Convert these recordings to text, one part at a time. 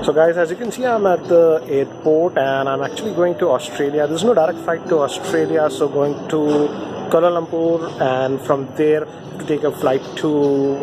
So guys, as you can see, I'm at the airport and I'm actually going to Australia. There's no direct flight to Australia, so going to Kuala Lumpur and from there to take a flight to,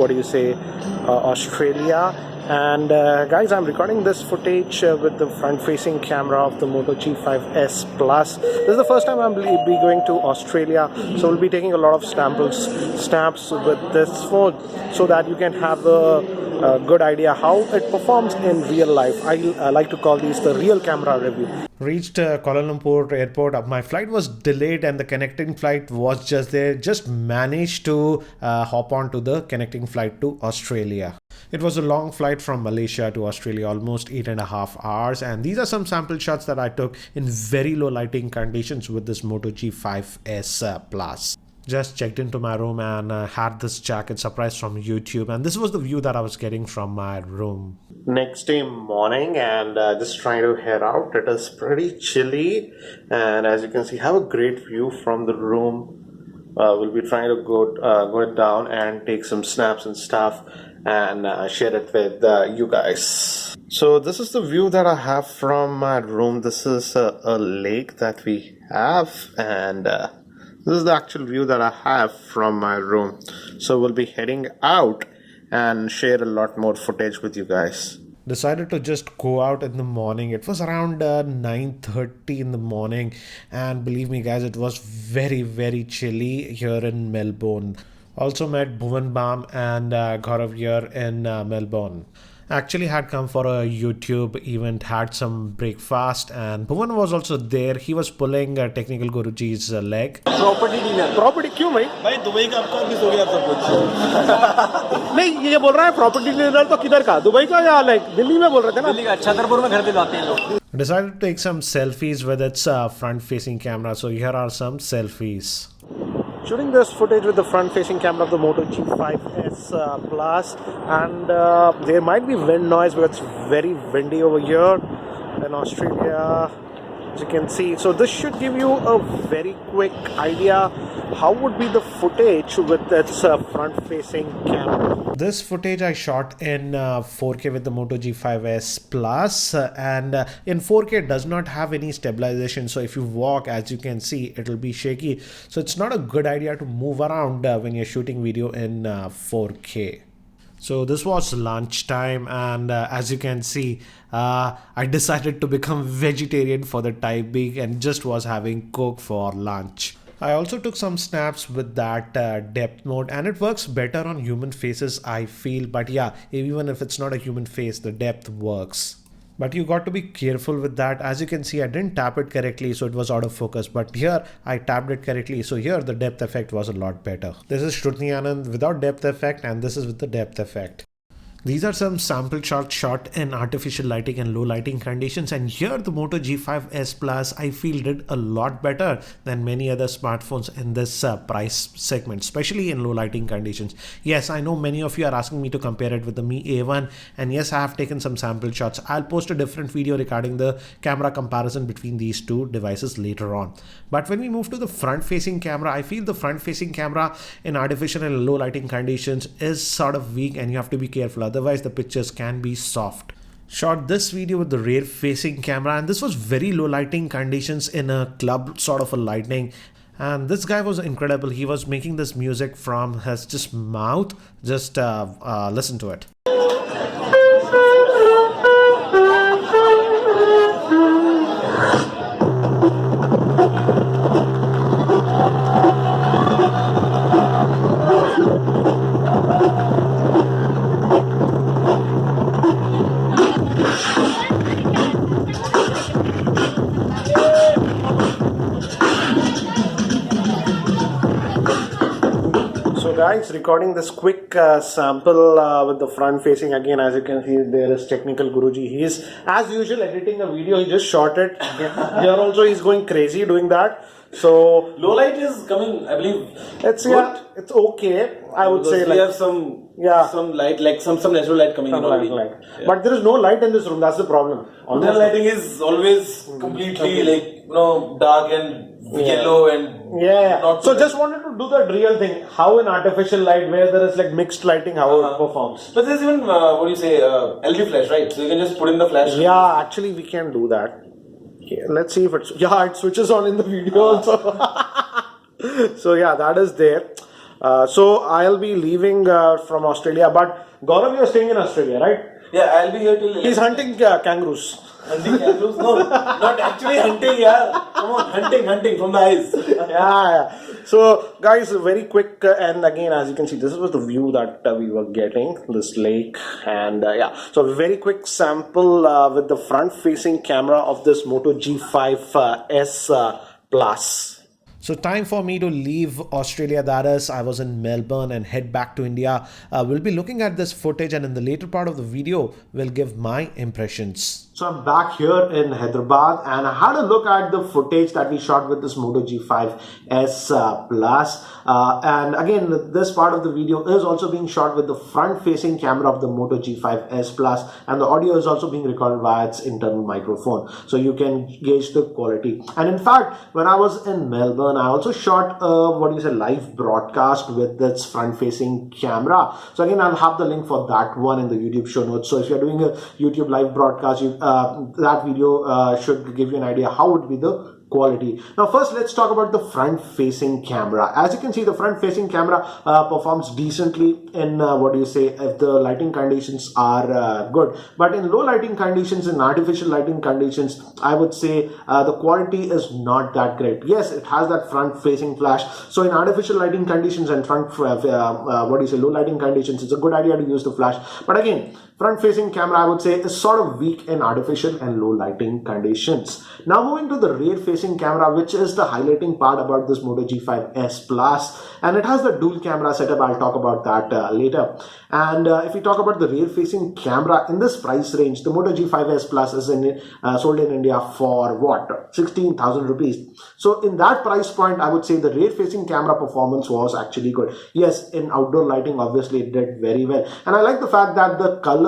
Australia. And guys, I'm recording this footage with the front-facing camera of the Moto G5s Plus. This is the first time I'll be going to Australia, so we'll be taking a lot of snaps with this phone so that you can have a good idea how it performs in real life. I like to call these the real camera review. Reached Kuala Lumpur airport. My flight was delayed and the connecting flight was just there. Just managed to hop on to the connecting flight to Australia. It was a long flight from Malaysia to Australia, almost 8.5 hours. And these are some sample shots that I took in very low lighting conditions with this Moto G5s Plus. Just checked into my room and had this jacket surprise from YouTube, and this was the view that I was getting from my room. Next day morning, and just trying to head out. It is pretty chilly, and as you can see, have a great view from the room. We'll be trying to go down and take some snaps and stuff and share it with you guys. So this is the view that I have from my room. This is a lake that we have, and this is the actual view that I have from my room. So we'll be heading out and share a lot more footage with you guys. Decided to just go out in the morning. It was around 9:30 in the morning, and believe me guys, it was very chilly here in Melbourne. Also met Bhuvan Bam and Gaurav here in Melbourne. Actually had come for a YouTube event, had some breakfast, and Bhuvan was also there. He was pulling Technical Guruji's leg. Property dealer property क्यों भाई? भाई Dubai का आपका miss हो गया सब कुछ नहीं, ये बोल रहा है प्रॉपर्टी डीलर तो किधर का, दुबई का या लाइक दिल्ली में बोल रहे थे ना? दिल्ली का छतरपुर में घर दिलवाते हैं लोग. Decided to take some selfies with its front-facing camera. So here are some selfies. Shooting this footage with the front-facing camera of the Moto G5s Plus, and there might be wind noise because it's very windy over here in Australia, as you can see. So this should give you a very quick idea how would be the footage with its front-facing camera. This footage I shot in 4K with the Moto G5s Plus, and in 4K it does not have any stabilization, so if you walk, as you can see, it will be shaky. So it's not a good idea to move around when you're shooting video in 4K. So this was lunchtime, and as you can see, I decided to become vegetarian for the time being and just was having Coke for lunch. I also took some snaps with that depth mode, and it works better on human faces, I feel. But yeah, even if it's not a human face, the depth works. But you got to be careful with that. As you can see, I didn't tap it correctly, so it was out of focus. But here, I tapped it correctly, so here the depth effect was a lot better. This is Shruti Anand without depth effect, and this is with the depth effect. These are some sample shots shot in artificial lighting and low lighting conditions, and here the Moto G5s Plus I feel did a lot better than many other smartphones in this price segment, especially in low lighting conditions. Yes, I know many of you are asking me to compare it with the Mi A1, and yes, I have taken some sample shots. I'll post a different video regarding the camera comparison between these two devices later on. But when we move to the front-facing camera, I feel the front-facing camera in artificial and low lighting conditions is sort of weak, and you have to be careful. Otherwise, the pictures can be soft. Shot this video with the rear facing camera, and this was very low lighting conditions in a club sort of a lighting. And this guy was incredible. He was making this music from his just mouth. Just listen to it. Guys, recording this quick sample with the front facing. Again, as you can see, there is Technical Guruji. He is, as usual, editing a video. He just shot it. Here also he's going crazy doing that. So low light is coming, I believe. It's good. It's okay. I would say we have some light, like some natural light coming in already. Yeah. But there is no light in this room. That's the problem. Natural lighting is always completely dark and yellow and Yeah. not So just wanted to do that real thing. How in artificial light, where there is like mixed lighting, how it performs. But there's even what do you say, LED flash, right? So you can just put in the flash. Yeah, actually we can do that. Yeah, let's see if it's it switches on in the video also. So yeah, that is there. So I'll be leaving from Australia, but Gaurav, you're staying in Australia, right? Yeah, I'll be here till. He's hunting kangaroos. Hunting kangaroos? No, not actually hunting, yeah. Come on, hunting from the eyes. Yeah. So, guys, very quick, and again, as you can see, this was the view that we were getting, this lake, and so a very quick sample with the front-facing camera of this Moto G5s Plus. So time for me to leave Australia, that is, I was in Melbourne, and head back to India. We'll be looking at this footage, and in the later part of the video, we'll give my impressions. So I'm back here in Hyderabad, and I had a look at the footage that we shot with this Moto G5s Plus. And again, this part of the video is also being shot with the front-facing camera of the Moto G5s Plus, and the audio is also being recorded via its internal microphone, so you can gauge the quality. And in fact, when I was in Melbourne, I also shot a live broadcast with its front-facing camera. So again, I'll have the link for that one in the YouTube show notes. So if you're doing a YouTube live broadcast, that video should give you an idea how would be the quality. Now first, let's talk about the front facing camera. As you can see, the front facing camera performs decently in if the lighting conditions are good, but in low lighting conditions, in artificial lighting conditions, I would say the quality is not that great. Yes, it has that front facing flash, so in artificial lighting conditions and low lighting conditions, it's a good idea to use the flash. But again, front facing camera, I would say, is sort of weak in artificial and low lighting conditions. Now moving to the rear facing camera, which is the highlighting part about this Moto G5s Plus, and it has the dual camera setup. I'll talk about that later. And if we talk about the rear facing camera in this price range, the Moto G5s Plus is sold in India for what, 16,000 rupees. So in that price point, I would say the rear facing camera performance was actually good. Yes, in outdoor lighting, obviously it did very well, and I like the fact that the color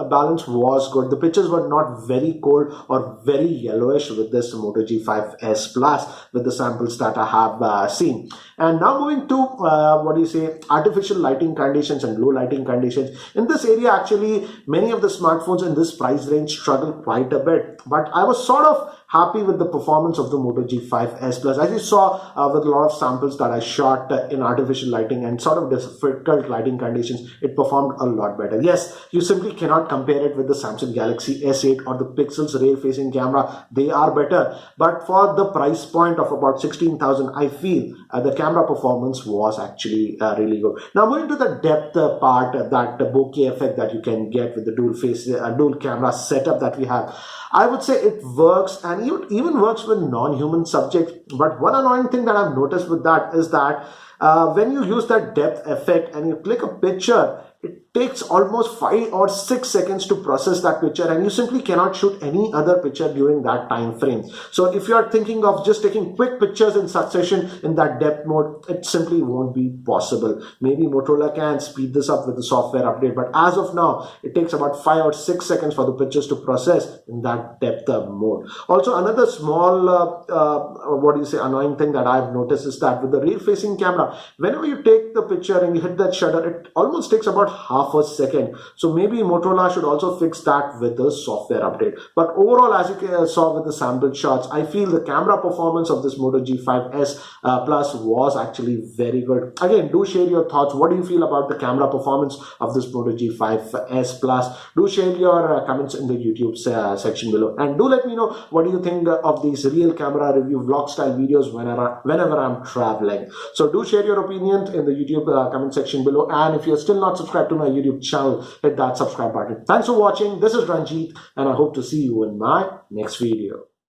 balance was good. The pictures were not very cold or very yellowish with this Moto G5s Plus with the samples that I have seen. And now moving to artificial lighting conditions and low lighting conditions. In this area, actually, many of the smartphones in this price range struggle quite a bit, but I was sort of happy with the performance of the Moto G5s Plus. As you saw with a lot of samples that I shot in artificial lighting and sort of difficult lighting conditions, it performed a lot better. Yes, you simply cannot compare it with the Samsung Galaxy S8 or the Pixel's rear facing camera. They are better, but for the price point of about 16,000, I feel the camera performance was actually really good. Now moving to the depth part, that bokeh effect that you can get with the dual camera setup that we have, I would say it works, and even works with non-human subjects. But one annoying thing that I've noticed with that is that when you use that depth effect and you click a picture, it takes almost 5 or 6 seconds to process that picture, and you simply cannot shoot any other picture during that time frame. So if you are thinking of just taking quick pictures in succession in that depth mode, it simply won't be possible. Maybe Motorola can speed this up with the software update, but as of now, it takes about 5 or 6 seconds for the pictures to process in that depth mode. Also, another small annoying thing that I've noticed is that with the rear facing camera, whenever you take the picture and you hit that shutter, it almost takes about half a second. So maybe Motorola should also fix that with the software update. But overall, as you saw with the sample shots, I feel the camera performance of this Moto G5s Plus was actually very good. Again, do share your thoughts. What do you feel about the camera performance of this Moto G5s Plus? Do share your comments in the YouTube section below, and do let me know what do you think of these real camera review vlog style videos whenever I'm traveling. So do share your opinions in the YouTube comment section below, and if you're still not subscribed to my YouTube channel, hit that subscribe button. Thanks for watching. This is Ranjit, and I hope to see you in my next video.